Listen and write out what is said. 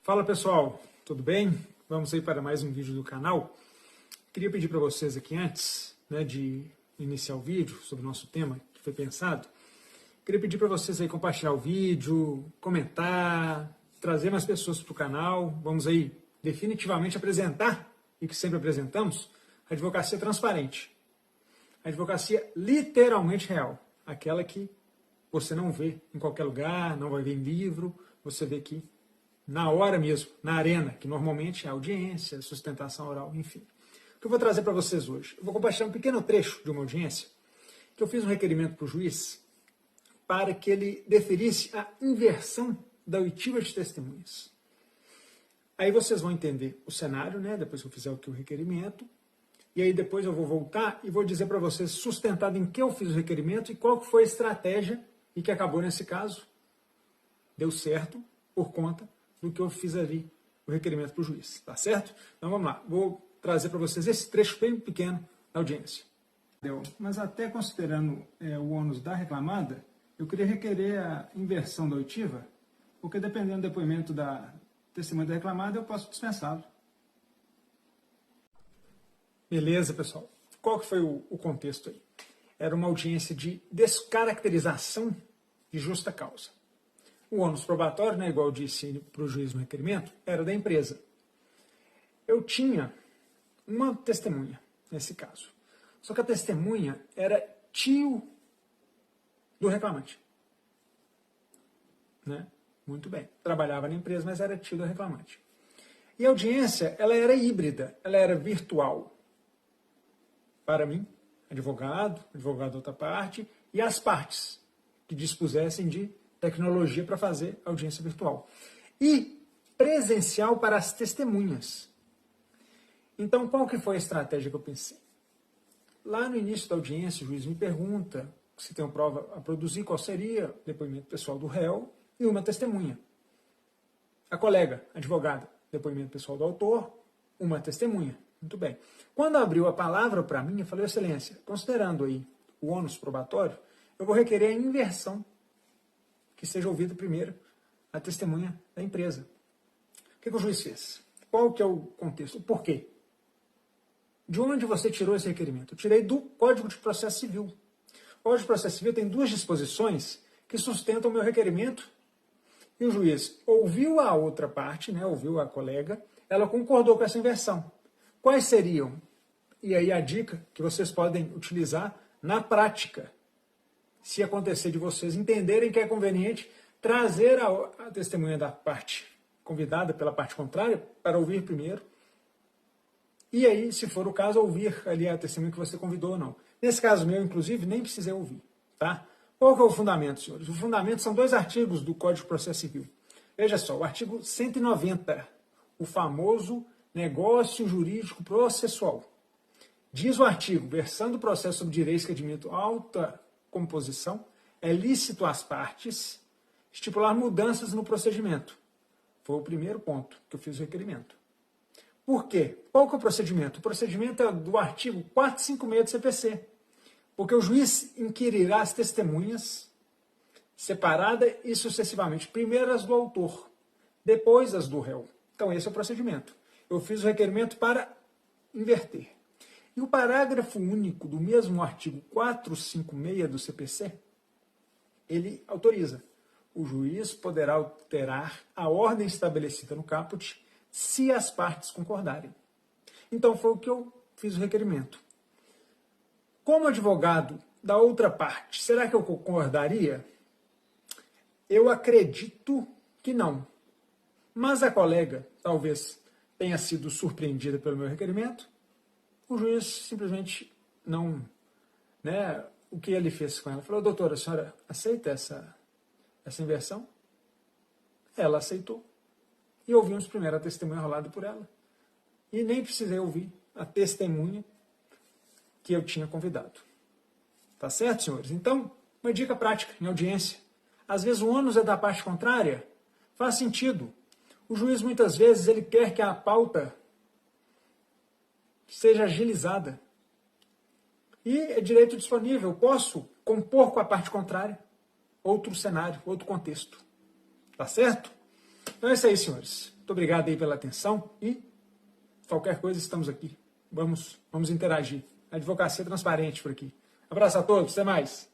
Fala pessoal, tudo bem? Vamos aí para mais um vídeo do canal. Queria pedir para vocês aqui antes, de iniciar o vídeo sobre o nosso tema que foi pensado, queria pedir para vocês aí compartilhar o vídeo, comentar, trazer mais pessoas para o canal. Vamos aí definitivamente apresentar, e que sempre apresentamos, a advocacia transparente. A advocacia literalmente real, aquela que você não vê em qualquer lugar, não vai ver em livro, você vê aqui na hora mesmo, na arena, que normalmente é audiência, sustentação oral, enfim. O que eu vou trazer para vocês hoje? Eu vou compartilhar um pequeno trecho de uma audiência que eu fiz um requerimento para o juiz para que ele deferisse a inversão da oitiva de testemunhas. Aí vocês vão entender o cenário, depois que eu fizer aqui o requerimento, e aí depois eu vou voltar e vou dizer para vocês sustentado em que eu fiz o requerimento e qual foi a estratégia e que acabou nesse caso. Deu certo por conta do que eu fiz ali, o requerimento para o juiz, tá certo? Então vamos lá, vou trazer para vocês esse trecho bem pequeno da audiência. Mas até considerando o ônus da reclamada, eu queria requerer a inversão da oitiva, porque dependendo do depoimento da testemunha da reclamada, eu posso dispensá-lo. Beleza, pessoal. Qual que foi o contexto aí? Era uma audiência de descaracterização de justa causa. O ônus probatório, igual eu disse para o juiz no requerimento, era da empresa. Eu tinha uma testemunha, nesse caso. Só que a testemunha era tio do reclamante. Muito bem. Trabalhava na empresa, mas era tio do reclamante. E a audiência, ela era híbrida, ela era virtual. Para mim, advogado da outra parte, e as partes que dispusessem de tecnologia para fazer audiência virtual. E presencial para as testemunhas. Então, qual que foi a estratégia que eu pensei? Lá no início da audiência, o juiz me pergunta se tem uma prova a produzir, qual seria o depoimento pessoal do réu e uma testemunha. A colega, advogada, depoimento pessoal do autor, uma testemunha. Muito bem. Quando abriu a palavra para mim, eu falei, excelência, considerando aí o ônus probatório, eu vou requerer a inversão, que seja ouvida primeiro a testemunha da empresa. O que o juiz fez? Qual que é o contexto? O porquê? De onde você tirou esse requerimento? Eu tirei do Código de Processo Civil. O Código de Processo Civil tem duas disposições que sustentam o meu requerimento. E o juiz ouviu a outra parte, ouviu a colega, ela concordou com essa inversão. Quais seriam? E aí a dica que vocês podem utilizar na prática, se acontecer de vocês entenderem que é conveniente trazer a testemunha da parte convidada pela parte contrária para ouvir primeiro, e aí, se for o caso, ouvir ali a testemunha que você convidou ou não. Nesse caso meu, inclusive, nem precisei ouvir, tá? Qual que é o fundamento, senhores? O fundamento são dois artigos do Código de Processo Civil. Veja só, o artigo 190, o famoso negócio jurídico processual. Diz o artigo, versando o processo sobre direitos que admitem alta composição, é lícito às partes estipular mudanças no procedimento. Foi o primeiro ponto que eu fiz o requerimento. Por quê? Qual que é o procedimento? O procedimento é do artigo 456 do CPC. Porque o juiz inquirirá as testemunhas separada e sucessivamente. Primeiro as do autor, depois as do réu. Então esse é o procedimento. Eu fiz o requerimento para inverter. E o parágrafo único do mesmo artigo 456 do CPC, ele autoriza. O juiz poderá alterar a ordem estabelecida no caput se as partes concordarem. Então foi o que eu fiz o requerimento. Como advogado da outra parte, será que eu concordaria? Eu acredito que não. Mas a colega talvez tenha sido surpreendida pelo meu requerimento. O juiz simplesmente não... o que ele fez com ela? Falou, doutora, a senhora aceita essa inversão? Ela aceitou. E ouvimos primeiro a testemunha rolada por ela. E nem precisei ouvir a testemunha que eu tinha convidado. Tá certo, senhores? Então, uma dica prática em audiência. Às vezes o ônus é da parte contrária. Faz sentido. O juiz, muitas vezes, ele quer que a pauta seja agilizada. E é direito disponível. Eu posso compor com a parte contrária outro cenário, outro contexto. Tá certo? Então é isso aí, senhores. Muito obrigado aí pela atenção e qualquer coisa estamos aqui. Vamos interagir. Advocacia transparente por aqui. Abraço a todos, até mais.